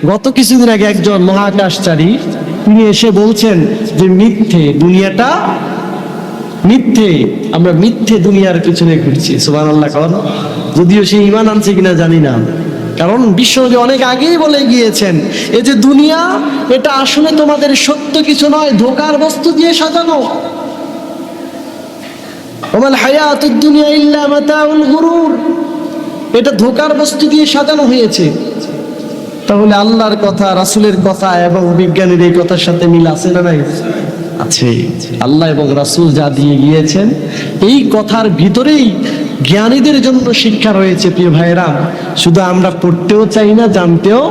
গত কিছুদিন আগে একজন মহাকাশচারী তিনি এসে বলছেন যে মিথ্যে, দুনিয়াটা মিথ্যে, আমরা মিথ্যে দুনিয়ার পিছনে ঘুরছি। সুবহানাল্লাহ। কারণ যদিও সে ঈমান আনছে কিনা জানি না, কারণ বিশ্বনবী অনেক আগেই বলে গিয়েছেন এই যে দুনিয়া, এটা আসলে তোমাদের সত্য কিছু নয়, ধোঁকার বস্তু দিয়ে সাজানো। ওমাল হায়াতুদ দুনিয়া ইল্লা মাতাউল গুরুর, এটা ধোঁকার বস্তু দিয়ে সাজানো হয়েছে। তাহলে আল্লাহর কথা, রাসূলের কথা এবং বিজ্ঞানীর এই কথার সাথে মিল আছে না নাই? আছে। আল্লাহ এবং রাসূল যা দিয়ে গিয়েছেন এই কথার ভিতরেই জ্ঞানীদের জন্য শিক্ষা রয়েছে। প্রিয় ভাইরা, শুধু আমরা পড়তেও চাই না, জানতেও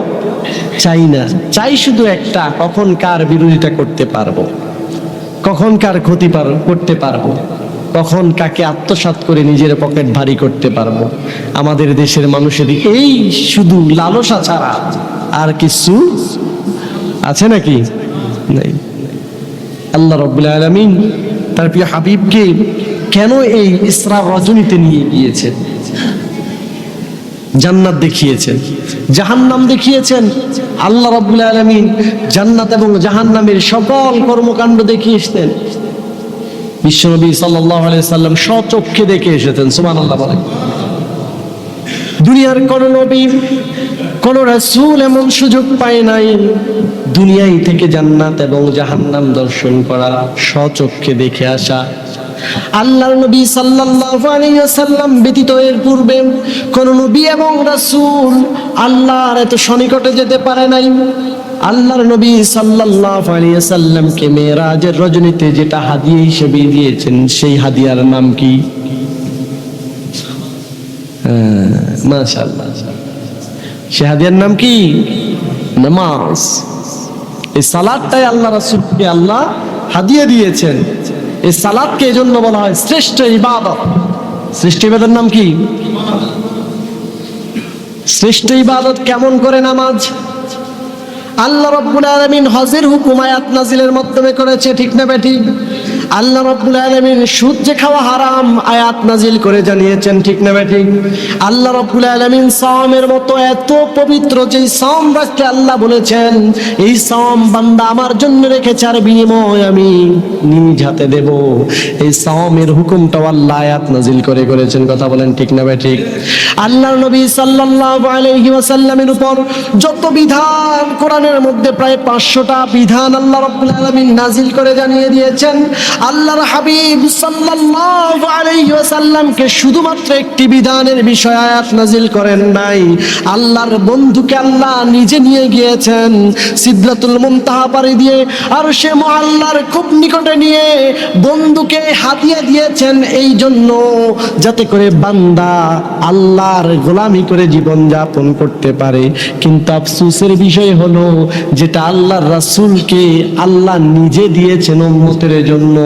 চাই না, চাই শুধু একটা, কখন কার বিরোধিতা করতে পারবো, কখন কার ক্ষতি করতে পারবো, কখন কাকে আত্মসাৎ করে নিজের পকেট ভারী করতে পারবো। আমাদের দেশের মানুষের এই শুধু লালসা ছাড়া আর কিছু আছে নাকি? নাই। আল্লাহ রাব্বুল আলামিন তার প্রিয় হাবিবকে কেন এই ইসরা রজনীতে নিয়ে গিয়েছেন? জান্নাত দেখিয়েছেন, জাহান্নাম দেখিয়েছেন। আল্লাহ রাব্বুল আলামিন জান্নাত এবং জাহান্নামের সকল কর্মকাণ্ড দেখিয়েছেন। বিশ্বনবী সাল্লাল্লাহু আলাইহি সাল্লাম স্বচক্ষে দেখে এসেছেন। সুবহানাল্লাহ বলেন। দুনিয়ার কোন নবী, কোন রাসূল এমন সুযোগ পায় নাই দুনিয়ায় থেকে জান্নাত এবং জাহান্নাম দর্শন করা, স্বচক্ষে দেখে আসা। আল্লাহর নবী সাল্লাল্লাহু আলাইহি ওয়াসাল্লাম ব্যতীত এর পূর্বে কোন নবী এবং রাসূল আল্লাহর এত সনিকটে যেতে পারে নাই। আল্লাহর নবী সাল্লাল্লাহু আলাইহি ওয়াসাল্লামকে মেরাজের রজনীতে যেটা হাদিয়া হিসেবে দিয়েছেন, সেই হাদিয়ার নাম কি? মাশাআল্লাহ, সেই হাদিয়ার নাম কি? নামাজ। এই সালাতটাই আল্লাহ রাসূলকে আল্লাহ হাদিয়া দিয়েছেন। এই সালাতকে এজন্য বলা হয় শ্রেষ্ঠ ইবাদত। শ্রেষ্ঠ ইবাদতের নাম কি? শ্রেষ্ঠ ইবাদত কেমন করে নামাজ? আল্লাহ রাব্বুল আলামিন হজের হুকুম আয়াত নাজিলের মাধ্যমে করেছে, ঠিক না বেঠিক? আল্লাহ রাব্বুল আলামিন সুদ যে খাওয়া হারাম আয়াত নাজিল করে জানিয়েছেন, ঠিক না বেঠিক? আল্লাহ রাব্বুল আলামিন সাওমের মতো এত পবিত্র যে সাওম রাখতে আল্লাহ বলেছেন এই সাওম বান্দা আমার জন্য রেখেছে আর বিনিময় আমি নিজ হাতে দেব, এই সাওমের হুকুমটাও আল্লাহ আয়াত নাজিল করে করেছেন। কথা বলেন ঠিক না বেঠিক? আল্লাহর নবী সাল্লাল্লাহু আলাইহি ওয়াসাল্লামের উপর যত বিধান, কোরআনের মধ্যে প্রায় 500টা বিধান আল্লাহ রাব্বুল আলামিন নাজিল করে জানিয়ে দিয়েছেন। আল্লাহর হাবিব সাল্লাল্লাহু আলাইহি ওয়াসাল্লামকে শুধুমাত্র একটি বিধানের বিষয় আয়াত নাজিল করেন নাই, আল্লাহর বন্ধুকে আল্লাহ নিজে নিয়ে গিয়েছেন সিদরাতুল মুনতাহা পাড়ি দিয়ে আরশে মুআল্লার খুব নিকটে নিয়ে বন্ধুকে হাদিয়া দিয়েছেন এই জন্য যাতে করে বান্দা আল্লাহর গোলামি করে জীবন যাপন করতে পারে। কিন্তু আফসোসের বিষয় হলো যেটা আল্লাহর রাসূলকে আল্লাহ নিজে দিয়েছেন উম্মতের জন্য,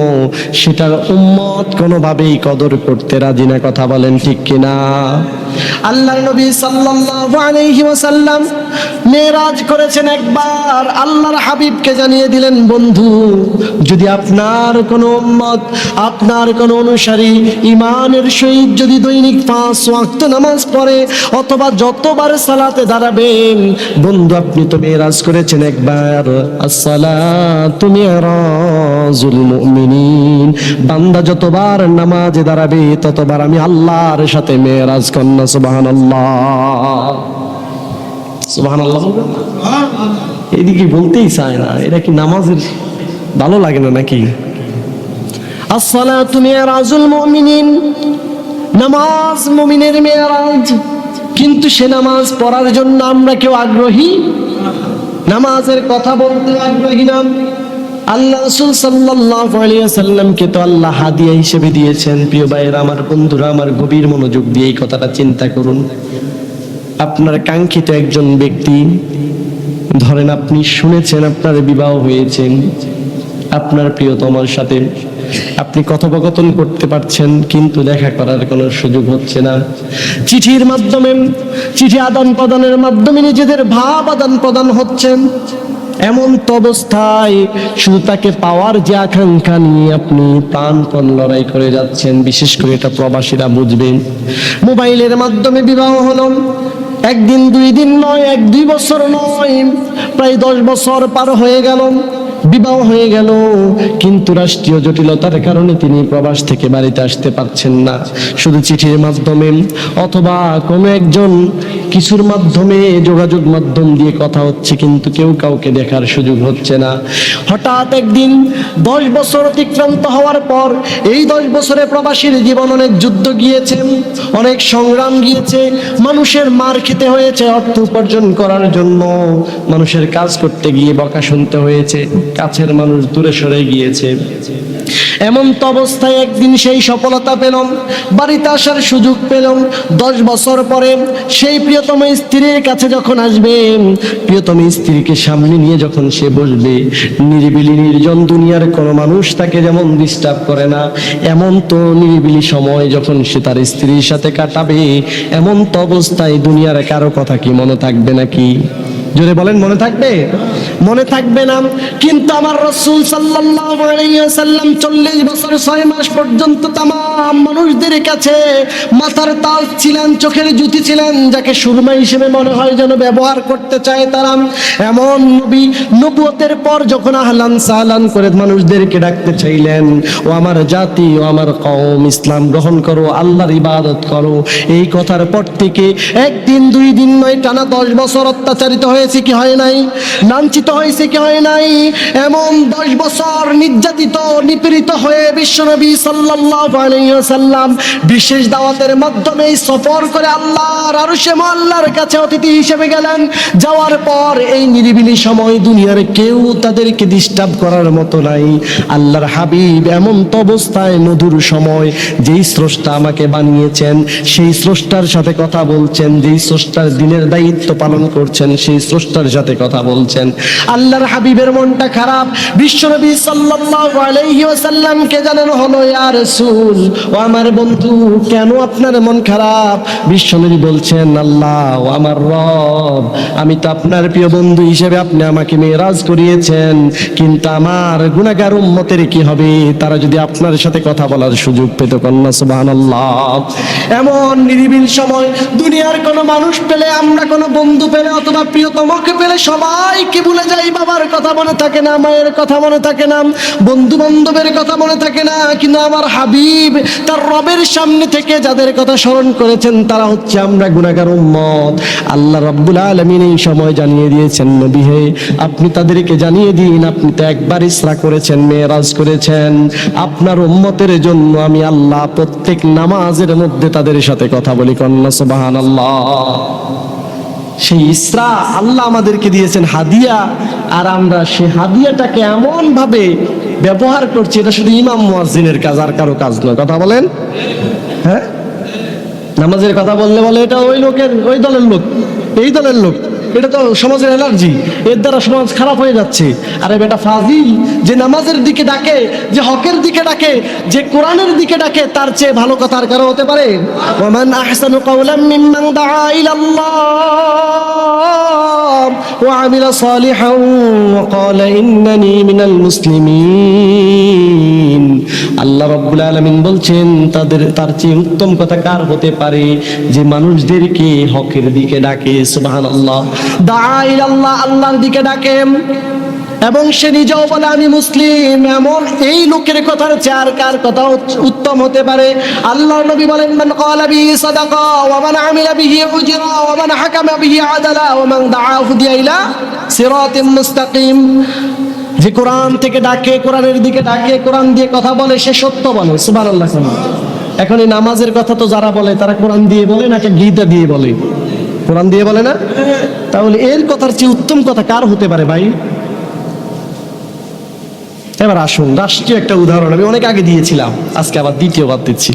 সেটার উম্মত কোনোভাবেই কদর করতে রাজি না। কথা বলেন ঠিক কিনা? আল্লাহর নবী সাল্লাল্লাহু আলাইহি ওয়াসাল্লাম মেরাজ করেছেন একবার, আল্লাহর হাবিবকে জানিয়ে দিলেন, বন্ধু যদি আপনার কোনো উম্মত, আপনার কোনো অনুসারী ইমানের সহিত যদি দৈনিক 5 ওয়াক্ত নামাজ পড়ে অথবা যতবার সালাতে দাঁড়াবেন, বন্ধু আপনি তো মেরাজ করেছেন একবার, আসসালাতু মিরাজুল মুমিনিন, বান্দা যতবার নামাজে দাঁড়াবে ততবার আমি আল্লাহর সাথে মেরাজ কন্না। সুবহানাল্লাহ, সুবহানাল্লাহ। এদিকে বলতেই চায় না, এটা কি নামাজের ভালো লাগে না নাকি? আসসালাতু মিরাজুল মুমিনিন, নামাজ মুমিনের মেরাজ। কিন্তু সে নামাজ পড়ার জন্য আমরা কেউ আগ্রহী? নামাজের কথা বলতে আগ্রহী না। আল্লাহ রাসূল সাল্লাল্লাহু আলাইহি ওয়াসাল্লামকে তো আল্লাহ হাদিয়া হিসেবে দিয়েছেন। প্রিয় ভাইরা, আমার বন্ধুরা, আমার গভীর মনোযোগ দিয়ে এই কথাটা চিন্তা করুন। আপনার কাঙ্ক্ষিত একজন ব্যক্তি, ধরেন আপনি শুনেছেন আপনার বিবাহ হয়েছে, আপনার প্রিয়তমার সাথে আপনি কথোপকথন করতে পারছেন কিন্তু দেখা করার কোনো সুযোগ হচ্ছে না। চিঠির মাধ্যমে, চিঠি আদান প্রদানের মাধ্যমে নিজেদের ভাব আদান প্রদান হচ্ছেন। এমন তো অবস্থায় শুধু তাকে পাওয়ার যে আকাঙ্ক্ষা নিয়ে আপনি প্রাণপণ লড়াই করে যাচ্ছেন, বিশেষ করে এটা প্রবাসীরা বুঝবেন। মোবাইলের মাধ্যমে বিবাহ হলো, একদিন দুই দিন নয়, এক দুই বছর নয়, প্রায় 10 বছর পার হয়ে গেল, বিবাহ হয়ে গেল, কিন্তু রাষ্ট্রীয় জটিলতার কারণে তিনি প্রবাস থেকে বাড়িতে আসতে পারছেন না। শুধু চিঠির মাধ্যমে অথবা কোনো একজন কিছুর মাধ্যমে, যোগাযোগ মাধ্যম দিয়ে কথা হচ্ছে, কিন্তু কেউ কাউকে দেখার সুযোগ হচ্ছে না। হঠাৎ একদিন 10 বছর অতিক্রান্ত হওয়ার পর, এই 10 বছরে প্রবাসীর জীবন অনেক যুদ্ধ গিয়েছে, অনেক সংগ্রাম গিয়েছে, মানুষের মার খেতে হয়েছে অর্থ উপার্জন করার জন্য, মানুষের কাজ করতে গিয়ে বকা শুনতে হয়েছে, কাছের মানুষ দূরে সরে গিয়েছে। এমন তো অবস্থায় একদিন সেই সফলতা পেলাম, বাড়িতে আসার সুযোগ পেলাম। 10 বছর পরে সেই প্রিয়তম স্ত্রীর কাছে যখন আসবে, প্রিয়তম স্ত্রীকে সামনে নিয়ে যখন সে বসবে, নিরিবিলি নির্জন, দুনিয়ার কোনো মানুষ তাকে যেমন ডিস্টার্ব করে না, এমন তো নিরিবিলি সময় যখন সে তার স্ত্রীর সাথে কাটাবে, এমন তো অবস্থায় দুনিয়ার কারো কথা কি মনে থাকবে নাকি? জোরে বলেন, মনে থাকবে? মনে থাকবে না। কিন্তু আমার রাসূল সাল্লাল্লাহু আলাইহি ওয়াসাল্লাম 40 বছর 6 মাস পর্যন্ত तमाम মানুষদের কাছে মাথার তাজ ছিলেন, চোখের জ্যোতি ছিলেন, যাকে সুরমা হিসেবে মনে হয় যেন ব্যবহার করতে চায় তারা। এমন নবী নবুয়তের পর যখন আহলান সাহলান করে মানুষদেরকে ডাকতে চাইলেন, ও আমার জাতি, ও আমার কওম, ইসলাম গ্রহণ করো, আল্লাহর ইবাদত করো, এই কথার পর থেকে একদিন দুই দিন নয়, টানা 10 বছর অত্যাচারিত হয়েছে কি হয় নাই? লাঞ্ছিত হয়েছে কি হয় নাই? এমন 10 বছর নির্যাতিত নিপীড়িত হয়ে বিশ্বনবী সাল্লাল্লাহু আলাইহি ওয়াসাল্লাম বিশেষ দাওয়াতের মাধ্যমে সফর করে আল্লাহর আরশে আল্লাহর কাছে অতিথি হিসেবে গেলেন। যাওয়ার পর এই নিরিবিলি সময় দুনিয়ার কেউ তাদেরকে ডিস্টার্ব করার মতো নাই। আল্লাহর হাবিব এমন তো অবস্থায় মধুর সময়, যেই স্রষ্টা আমাকে বানিয়েছেন সেই স্রষ্টার সাথে কথা বলছেন, যেই স্রষ্টার দিনের দায়িত্ব পালন করছেন সেই স্রষ্টার সাথে কথা বলছেন। আল্লাহর হাবিবের মনটা খারাপ। বিশ্বনবী সাল্লাল্লাহু আলাইহি ওয়াসাল্লামকে জানানো হলো, ইয়া রাসূল, ও আমার বন্ধু, কেন আপনার মন খারাপ? বিশ্বনবী বলছেন, আল্লাহ ও আমার রব, আমি তো আপনার প্রিয় বন্ধু হিসেবে আপনি আমাকে মেরাজ করিয়েছেন, কিন্তু আমার গুনাহগার উম্মতের কি হবে? তারা যদি আপনার সাথে কথা বলার সুযোগ পেত। কন্যা সুবহানাল্লাহ। এমন নিরিবিল সময় দুনিয়ার কোনো মানুষ পেলে, আমরা কোনো বন্ধু পেলে অথবা প্রিয়তমকে পেলে সবাইকে ভুলে যাই। বাবার কথা মনে থাকে না, মায়ের কথা মনে থাকে না, বন্ধু বান্ধবের কথা মনে থাকে না, কিন্তু আমার হাবিব তার রবের সামনে থেকে যাদের কথা স্মরণ করেছেন তারা হচ্ছে আমরা গুনাহগার উম্মত। আল্লাহ রাব্বুল আলামিন এই সময় জানিয়ে দিয়েছেন, নবী হে, আপনি তাদেরকে জানিয়ে দিন, আপনি তো একবার ইসরা করেছেন, মেরাজ করেছেন, আপনার উম্মতের জন্য আমি আল্লাহ প্রত্যেক নামাজের মধ্যে তাদের সাথে কথা বলি। কন্যা সুবহানাল্লাহ। সেই ইসরা আল্লাহ আমাদেরকে দিয়েছেন হাদিয়া, আর আমরা সেই হাদিয়াটাকে এমন ভাবে ব্যবহার করছি, এটা শুধু ইমাম মুয়াজ্জিনের কাজ, আর কারো কাজ নয়। কথা বলেন? হ্যাঁ, নামাজের কথা বললে বলে এটা ওই লোকের, ওই দলের লোক, এই দলের লোক, এটা তো সমাজের অ্যালার্জি, এর দ্বারা সমাজ খারাপ হয়ে যাচ্ছে। আরে বেটা ফাজিল, যে নামাজের দিকে ডাকে, যে হকের দিকে ডাকে, যে কোরআনের দিকে ডাকে, তার চেয়ে ভালো কথা আর কারো হতে পারে? ওয়ামান আহসানু কাওলাম মিম্মান দাআ ইলাল্লাহ ওয়া আমিলা সালিহান ওয়া ক্বালা ইন্নানি মিনাল মুসলিমিন। আল্লাহ রাব্বুল আলামিন বলছেন, তার চেয়ে উত্তম কথা কার হতে পারে যে মানুষদেরকে হকের দিকে ডাকে। সুবহানাল্লাহ। দাআ ইলাল্লাহ, আল্লাহর দিকে ডাকে, এবং সে নিজেও বলে আমি মুসলিম। এমন এই লোকের কথার চেয়ে আর কার কথা উত্তম হতে পারে? আল্লাহর নবী বলেন, মান ক্বালা বিহি সাদাকা ওয়া মান আমিলা বিহি উজরা ওয়া মান হাকামা বিহি আদালা ওয়া মান দাআ হুদিয়া ইলা সিরাতিম মুস্তাকিম। যে কোরআন থেকে ডাকে, কোরআনের দিকে ডাকে, কোরআন দিয়ে কথা বলে, সে সত্য বলে। সুবহানাল্লাহ। এখন এই নামাজের কথা তো যারা বলে তারা কোরআন দিয়ে বলে নাকি গীতা দিয়ে বলে? কোরআন দিয়ে বলে না? তাহলে এর কথার চেয়ে উত্তম কথা কার হতে পারে ভাই? এবার আসুন, রাষ্ট্রীয় একটা উদাহরণ আমি অনেক আগে দিয়েছিলাম, আজকে আবার দ্বিতীয়বার দিচ্ছি।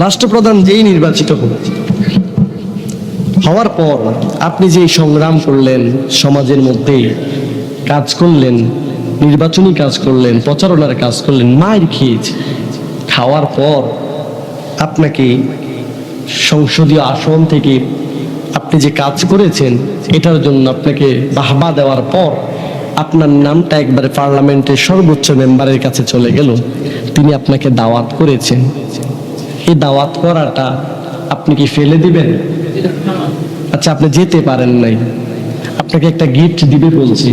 রাষ্ট্রপ্রধান যেই নির্বাচিত হওয়ার পর আপনি যে সংগ্রাম করলেন, সমাজের মধ্যে কাজ করলেন, নির্বাচনী কাজ করলেন, প্রচারণার কাজ করলেন, মায়ের খেয়েছে, খাওয়ার পর আপনাকে সংসদীয় আসন থেকে আপনি যে কাজ করেছেন এটার জন্য আপনাকে বাহবা দেওয়ার পর আপনার নামটা একবারে পার্লামেন্টের সর্বোচ্চ মেম্বারের কাছে চলে গেল। তিনি আপনাকে দাওয়াত করেছেন, এই দাওয়াত করাটা আপনি কি ফেলে দিবেন? আচ্ছা, আপনি যেতে পারেন নাই, আপনাকে একটা গিফট দিবে বলছি।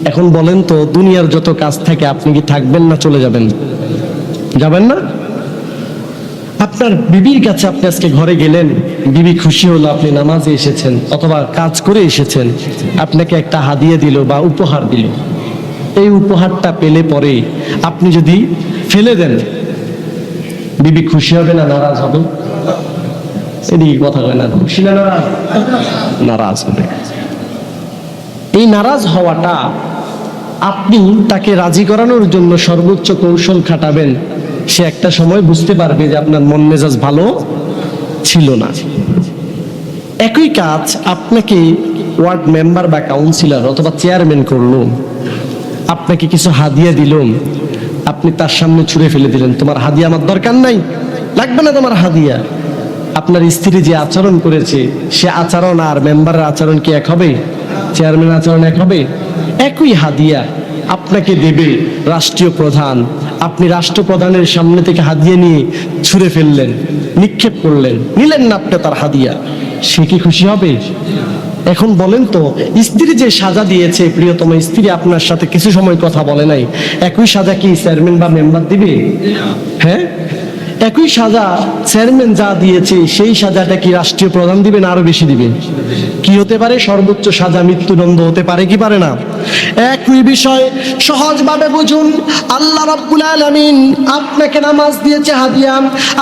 এখন বলেন তো, দুনিয়ার যত কাজ থাকে আপনি কি থাকবেন না চলে যাবেন? যাবেন না? আপনার বিবির কাছে আপনি আজকে ঘরে গেলেন, বিবি খুশি হলো আপনি নামাজে এসেছেন অথবা কাজ করে এসেছেন, আপনাকে একটা হাদিয়া দিল বা উপহার দিল। এই উপহারটা পেলে পরে আপনি যদি ফেলে দেন, বিবি খুশি হবে না নারাজ হবে? এদিকে কথা কয় না, খুশি না নারাজ? নারাজ হবে। এই নারাজ হওয়াটা আপনি তাকে রাজি করানোর জন্য সর্বোচ্চ কৌশল খাটাবেন, সে একটা সময় বুঝতে পারবে যে আপনার মন মেজাজ ভালো ছিল না। একই কাজ আপনাকে ওয়ার্ড মেম্বার বা কাউন্সিলর অথবা চেয়ারম্যান করলো, আপনাকে কিছু হাদিয়া দিল, আপনি তার সামনে ছুঁড়ে ফেলে দিলেন, তোমার হাদিয়া আমার দরকার নাই, লাগবে না তোমার হাদিয়া। আপনার স্ত্রী যে আচরণ করেছে সে আচরণ আর মেম্বারের আচরণ কি এক হবে? চেয়ারম্যানের আচরণ এক হবে? একই হাদিয়া আপনাকে দেবে রাষ্ট্রীয় প্রধান, আপনি রাষ্ট্রপ্রধানের সামনে থেকে হাদিয়া নিয়ে ছুঁড়ে ফেললেন, নিক্ষেপ করলেন, নিলেন না আপনি তার হাদিয়া, সে কি খুশি হবে? এখন বলেন তো, স্ত্রী যে সাজা দিয়েছে, প্রিয়তম স্ত্রী আপনার সাথে কিছু সময় কথা বলে নাই, একই সাজা কি চেয়ারম্যান বা মেম্বার দিবে? হ্যাঁ, একই সাজা চেয়ারম্যান যা দিয়েছে সেই সাজাটা কি রাষ্ট্রীয় প্রধান দিবে না আরো বেশি দিবে? কি হতে পারে? সর্বোচ্চ সাজা মৃত্যুদণ্ড হতে পারে কি পারে না? একই বিষয় সহজভাবে বুঝুন। আল্লাহ রাব্বুল আলামিন আপনাকে নামাজ দিয়েছে হাদিয়া,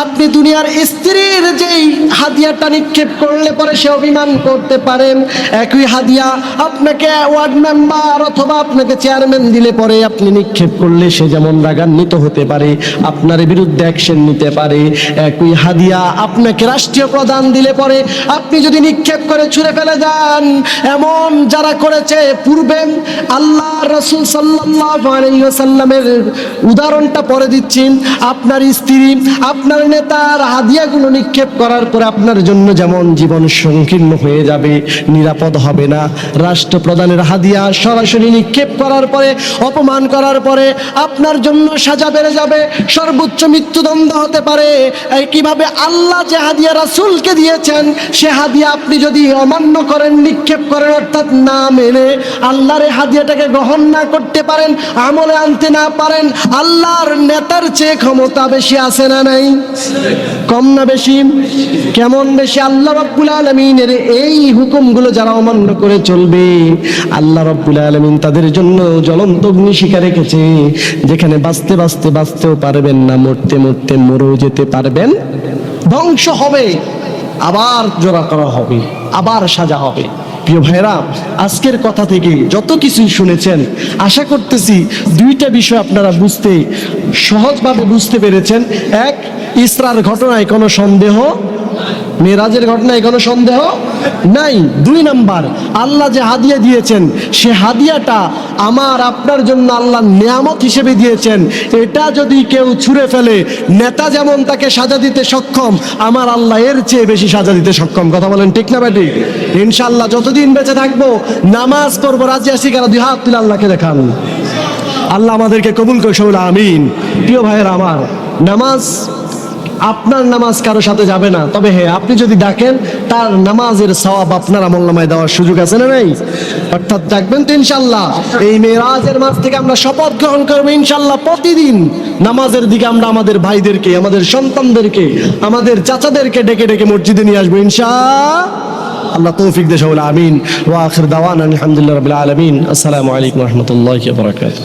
আপনি দুনিয়ার স্ত্রীর যেই হাদিয়াটা নিক্ষেপ করলে পরে সে অভিমান করতে পারেন, একই হাদিয়া আপনাকে ওয়ার্ড মেম্বার অথবা আপনাকে চেয়ারম্যান দিলে পরে আপনি নিক্ষেপ করলে সে যেমন রাগান্বিত হতে পারে, আপনার বিরুদ্ধে অ্যাকশন নিতে পারে। একই হাদিয়া আপনাকে রাষ্ট্রীয় প্রধান দিলে পরে আপনি যদি নিক্ষেপ করে ছুঁড়ে ফেলে যান, এমন যারা করেছে পূর্বে, আল্লাহ রাসূল সাল্লাল্লাহু আলাইহি ওয়াসাল্লামের উদাহরণটা পরে দিচ্ছি। আপনার স্ত্রী আপনার নেতার হাদিয়াগুলো নিক্ষেপ করার পরে আপনার জন্য যেমন জীবন সংকীর্ণ হয়ে যাবে, নিরাপদ হবে না, রাষ্ট্রপ্রধানের হাদিয়া সরাসরি নিক্ষেপ করার পরে, অপমান করার পরে আপনার জন্য সাজা বেড়ে যাবে, সর্বোচ্চ মৃত্যুদণ্ড হতে পারে। কিভাবে আল্লাহ যে হাদিয়া রাসূলকে দিয়েছেন সে হাদিয়া আপনি যদি অমান্য করেন, নিক্ষেপ করেন, অর্থাৎ না মেনে আল্লাহর হাদিয়াটাকে গ্রহণ না করতে পারেন, আমলে আনতে না পারেন, আল্লাহর নেতার চেয়ে ক্ষমতা বেশি আছে না নাই? কম না বেশি? কেমন বেশি? আল্লাহ রাব্বুল আলামিনের এই হুকুমগুলো যারা অমান্য করে চলবে, আল্লাহ রাব্বুল আলামিন তাদের জন্য জ্বলন্ত অগ্নিশিখা রেখেছে, যেখানে বাঁচতে বাঁচতে বাঁচতেও পারবেন না, মরতে মরতে মরেও যেতে পারবেন, ধ্বংস হবে, আবার জোড়া করা হবে, আবার সাজা হবে। প্রিয় ভাইরা, আজকের কথা থেকে যত কিছুই শুনেছেন, আশা করতেছি দুইটা বিষয় আপনারা বুঝতে সহজভাবে বুঝতে পেরেছেন। এক, ইসরার ঘটনায় কোনো সন্দেহ, মেরাজের ঘটনায় কোনো সন্দেহ নাই। দুই নাম্বার, আল্লাহ যে হাদিয়া দিয়েছেন সে হাদিয়াটা আমার আপনার জন্য আল্লাহ নিয়ামত হিসেবে দিয়েছেন, এটা যদি কেউ ছুঁড়ে ফেলে, নেতা যেমন তাকে সাজা দিতে সক্ষম, আমার আল্লাহ এর চেয়ে বেশি সাজা দিতে সক্ষম। কথা বলেন ঠিক না বেটি? ইনশাআল্লাহ যতদিন বেঁচে থাকবো নামাজ পড়বো, রাজি আছি কারা? দুই হাত তুলে আল্লাহকে দেখান। আল্লাহ আমাদেরকে কবুল করে, সবাই আমিন। প্রিয় ভাইয়েরা আমার, নামাজ, আপনার নামাজ কারো সাথে যাবে না, তবে হ্যাঁ, আপনি যদি ডাকেন তার নামাজের সওয়াব আপনার আমলনামায় দেওয়ার সুযোগ আছে না নাই? অর্থাৎ ডাকবেন তো ইনশাআল্লাহ। এই মেরাজের মাস থেকে আমরা শপথ গ্রহণ করবো ইনশাআল্লাহ, প্রতিদিন নামাজের দিকে আমরা আমাদের ভাইদেরকে, আমাদের সন্তানদেরকে, আমাদের চাচাদেরকে ডেকে ডেকে মসজিদে নিয়ে আসবো ইনশাআল্লাহ। তৌফিক দেশে বলে আমিন। ওয়া আখির দাওয়ানা আলহামদুলিল্লাহি রাব্বিল আলামিন। আসসালামু আলাইকুম ওয়া রাহমাতুল্লাহি ওয়া বারাকাতুহু।